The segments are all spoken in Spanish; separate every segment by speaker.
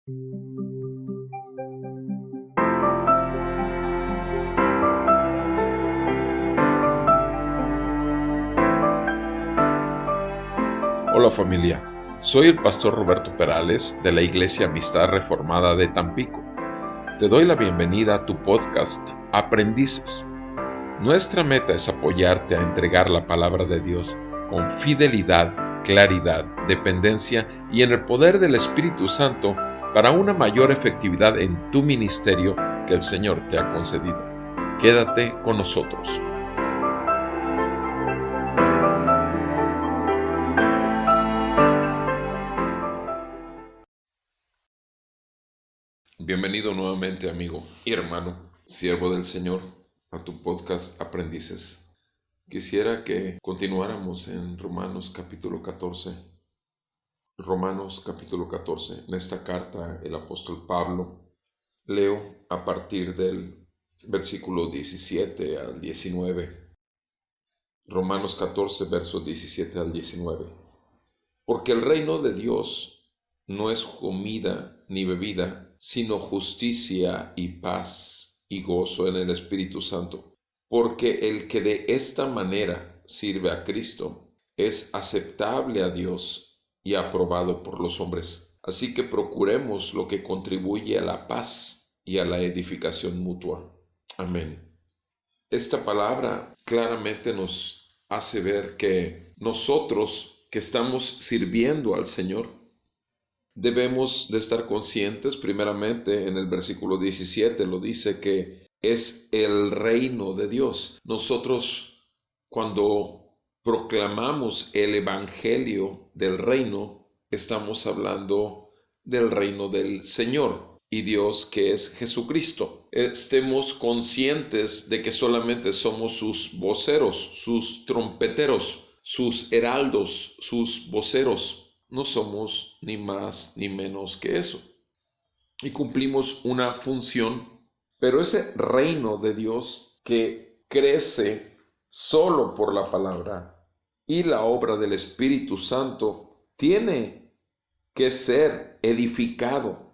Speaker 1: Hola familia, soy el pastor Roberto Perales de la Iglesia Amistad Reformada de Tampico. Te doy la bienvenida a tu podcast Aprendices. Nuestra meta es apoyarte a entregar la palabra de Dios con fidelidad, claridad, dependencia y en el poder del Espíritu Santo para una mayor efectividad en tu ministerio que el Señor te ha concedido. Quédate con nosotros. Bienvenido nuevamente, amigo y hermano, siervo del Señor, a tu podcast Aprendices. Quisiera que continuáramos en Romanos capítulo 14. Romanos capítulo 14. En esta carta el apóstol Pablo, leo a partir del versículo 17 al 19. Romanos 14, versos 17 al 19. Porque el reino de Dios no es comida ni bebida, sino justicia y paz y gozo en el Espíritu Santo. Porque el que de esta manera sirve a Cristo es aceptable a Dios y aprobado por los hombres. Así que procuremos lo que contribuye a la paz y a la edificación mutua. Amén. Esta palabra claramente nos hace ver que nosotros que estamos sirviendo al Señor debemos de estar conscientes. Primeramente, en el versículo 17 lo dice que es el reino de Dios. Nosotros, cuando proclamamos el evangelio del reino, estamos hablando del reino del Señor y Dios, que es Jesucristo. Estemos conscientes de que solamente somos sus voceros, sus trompeteros, sus heraldos, sus voceros. No somos ni más ni menos que eso. Y cumplimos una función, pero ese reino de Dios que crece solo por la palabra y la obra del Espíritu Santo tiene que ser edificado.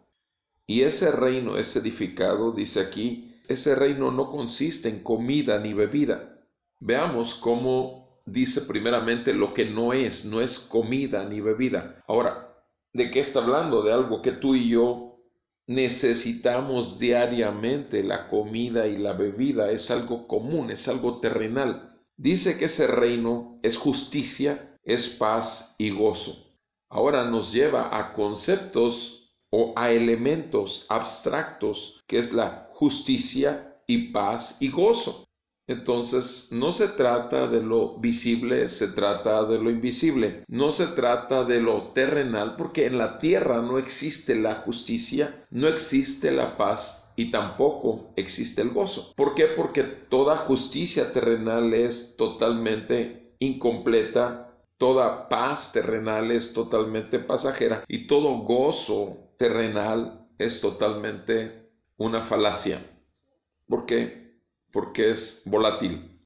Speaker 1: Y ese reino es edificado, dice aquí, ese reino no consiste en comida ni bebida. Veamos cómo dice primeramente lo que no es comida ni bebida. Ahora, ¿de qué está hablando? De algo que tú y yo necesitamos diariamente. La comida y la bebida es algo común, es algo terrenal. Dice que ese reino es justicia, es paz y gozo. Ahora nos lleva a conceptos o a elementos abstractos, que es la justicia y paz y gozo. Entonces, no se trata de lo visible, se trata de lo invisible. No se trata de lo terrenal, porque en la tierra no existe la justicia, no existe la paz y tampoco existe el gozo. ¿Por qué? Porque toda justicia terrenal es totalmente incompleta. Toda paz terrenal es totalmente pasajera y todo gozo terrenal es totalmente una falacia. ¿Por qué? Porque es volátil.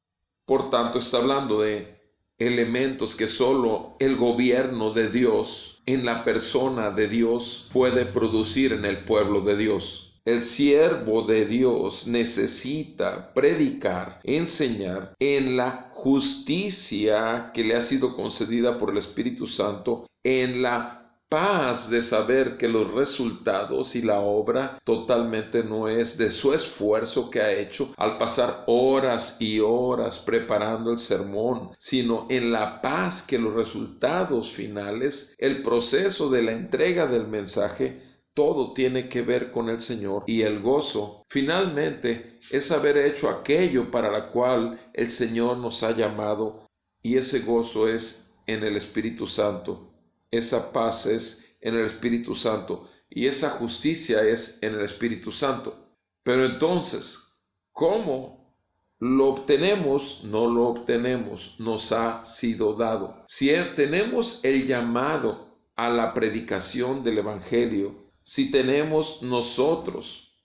Speaker 1: Por tanto, está hablando de elementos que solo el gobierno de Dios, en la persona de Dios, puede producir en el pueblo de Dios. El siervo de Dios necesita predicar, enseñar en la justicia que le ha sido concedida por el Espíritu Santo, en la paz de saber que los resultados y la obra totalmente no es de su esfuerzo que ha hecho al pasar horas y horas preparando el sermón, sino en la paz que los resultados finales, el proceso de la entrega del mensaje, todo tiene que ver con el Señor. Y el gozo finalmente es haber hecho aquello para la cual el Señor nos ha llamado, y ese gozo es en el Espíritu Santo. Esa paz es en el Espíritu Santo y esa justicia es en el Espíritu Santo. Pero entonces, ¿cómo lo obtenemos? No lo obtenemos, nos ha sido dado. Si tenemos el llamado a la predicación del Evangelio, si tenemos nosotros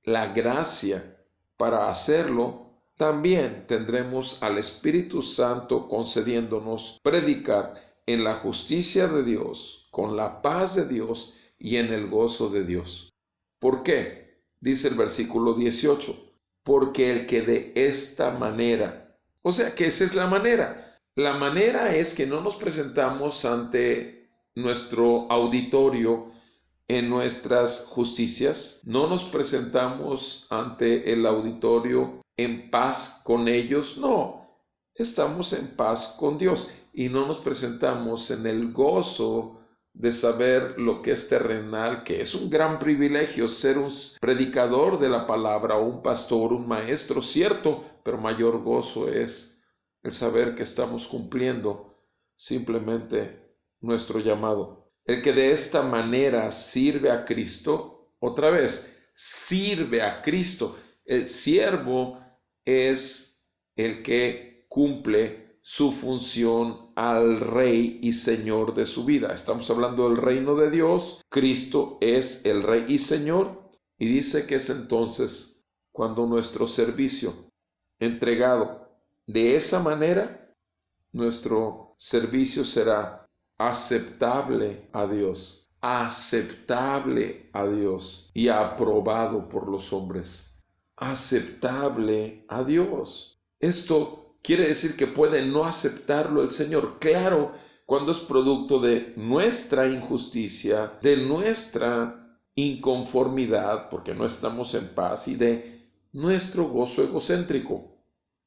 Speaker 1: la gracia para hacerlo, también tendremos al Espíritu Santo concediéndonos predicar en la justicia de Dios, con la paz de Dios y en el gozo de Dios. ¿Por qué? Dice el versículo 18, porque el que de esta manera, o sea que esa es la manera. La manera es que no nos presentamos ante nuestro auditorio en nuestras justicias, no nos presentamos ante el auditorio en paz con ellos, no, estamos en paz con Dios y no nos presentamos en el gozo de saber lo que es terrenal, que es un gran privilegio ser un predicador de la palabra, un pastor, un maestro, cierto, pero mayor gozo es el saber que estamos cumpliendo simplemente nuestro llamado. El que de esta manera sirve a Cristo, otra vez, sirve a Cristo. El siervo es el que cumple su función al Rey y Señor de su vida. Estamos hablando del reino de Dios. Cristo es el Rey y Señor. Y dice que es entonces cuando nuestro servicio entregado de esa manera, nuestro servicio será aceptable a Dios y aprobado por los hombres. Aceptable a Dios. Esto quiere decir que puede no aceptarlo el Señor. Claro, cuando es producto de nuestra injusticia, de nuestra inconformidad, porque no estamos en paz, y de nuestro gozo egocéntrico.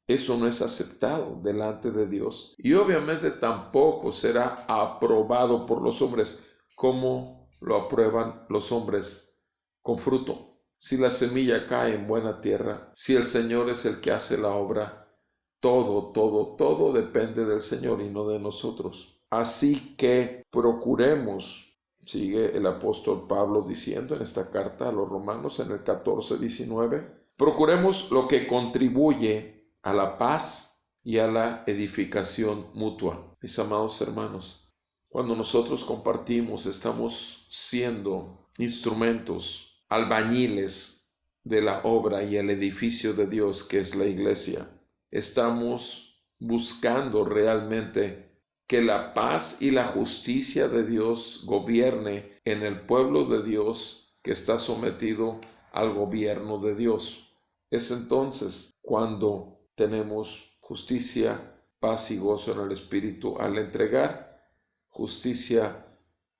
Speaker 1: Eso no es aceptado delante de Dios y obviamente tampoco será aprobado por los hombres como lo aprueban los hombres con fruto. Si la semilla cae en buena tierra, si el Señor es el que hace la obra, todo depende del Señor y no de nosotros. Así que procuremos, sigue el apóstol Pablo diciendo en esta carta a los romanos en el 14:19, procuremos lo que contribuye a la paz y a la edificación mutua. Mis amados hermanos, cuando nosotros compartimos, estamos siendo instrumentos, albañiles de la obra y el edificio de Dios que es la iglesia. Estamos buscando realmente que la paz y la justicia de Dios gobierne en el pueblo de Dios que está sometido al gobierno de Dios. Es entonces cuando tenemos justicia, paz y gozo en el Espíritu al entregar, justicia,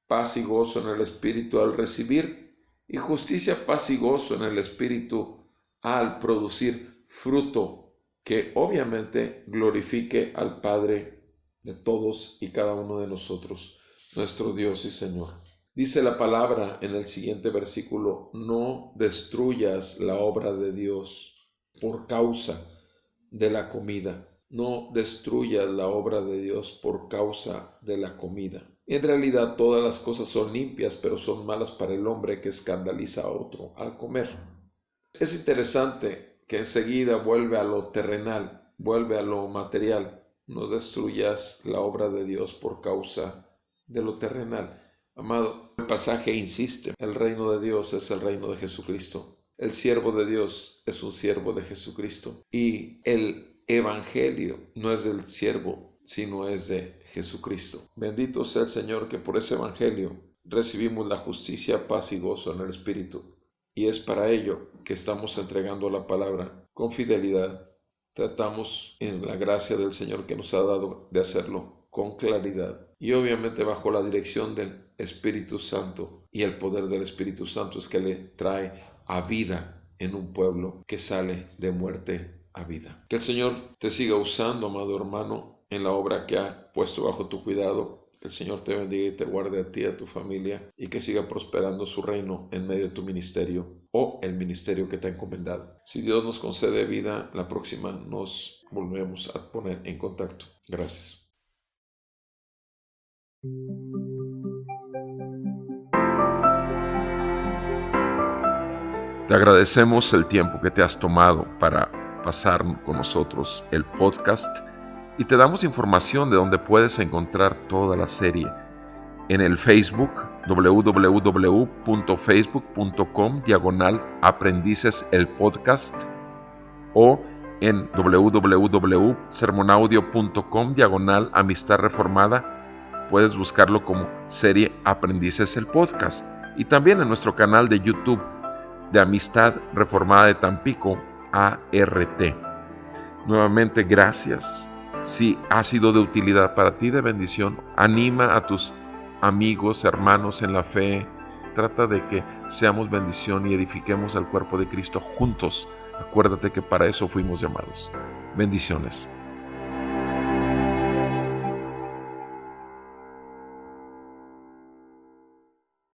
Speaker 1: paz y gozo en el Espíritu al recibir, y justicia, paz y gozo en el Espíritu al producir fruto que obviamente glorifique al Padre de todos y cada uno de nosotros, nuestro Dios y Señor. Dice la palabra en el siguiente versículo, no destruyas la obra de Dios por causa de la comida. No destruyas la obra de Dios por causa de la comida. En realidad todas las cosas son limpias, pero son malas para el hombre que escandaliza a otro al comer. Es interesante que enseguida vuelve a lo terrenal, vuelve a lo material. No destruyas la obra de Dios por causa de lo terrenal. Amado, el pasaje insiste, el reino de Dios es el reino de Jesucristo. El siervo de Dios es un siervo de Jesucristo y el evangelio no es del siervo, sino es de Jesucristo. Bendito sea el Señor que por ese evangelio recibimos la justicia, paz y gozo en el Espíritu. Y es para ello que estamos entregando la palabra con fidelidad. Tratamos en la gracia del Señor que nos ha dado de hacerlo con claridad y obviamente bajo la dirección del Espíritu Santo, y el poder del Espíritu Santo es que le trae a vida en un pueblo que sale de muerte a vida. Que el Señor te siga usando, amado hermano, en la obra que ha puesto bajo tu cuidado. Que el Señor te bendiga y te guarde a ti y a tu familia y que siga prosperando su reino en medio de tu ministerio o el ministerio que te ha encomendado. Si Dios nos concede vida, la próxima nos volvemos a poner en contacto. Gracias. Te agradecemos el tiempo que te has tomado para pasar con nosotros el podcast y te damos información de donde puedes encontrar toda la serie en el Facebook www.facebook.com/aprendices el podcast o en www.sermonaudio.com/amistad reformada. Puedes buscarlo como serie Aprendices el podcast. y también en nuestro canal de YouTube de Amistad Reformada de Tampico, ART. Nuevamente, gracias. Si ha sido de utilidad para ti, de bendición, anima a tus amigos, hermanos en la fe. Trata de que seamos bendición y edifiquemos al cuerpo de Cristo juntos. Acuérdate que para eso fuimos llamados. Bendiciones.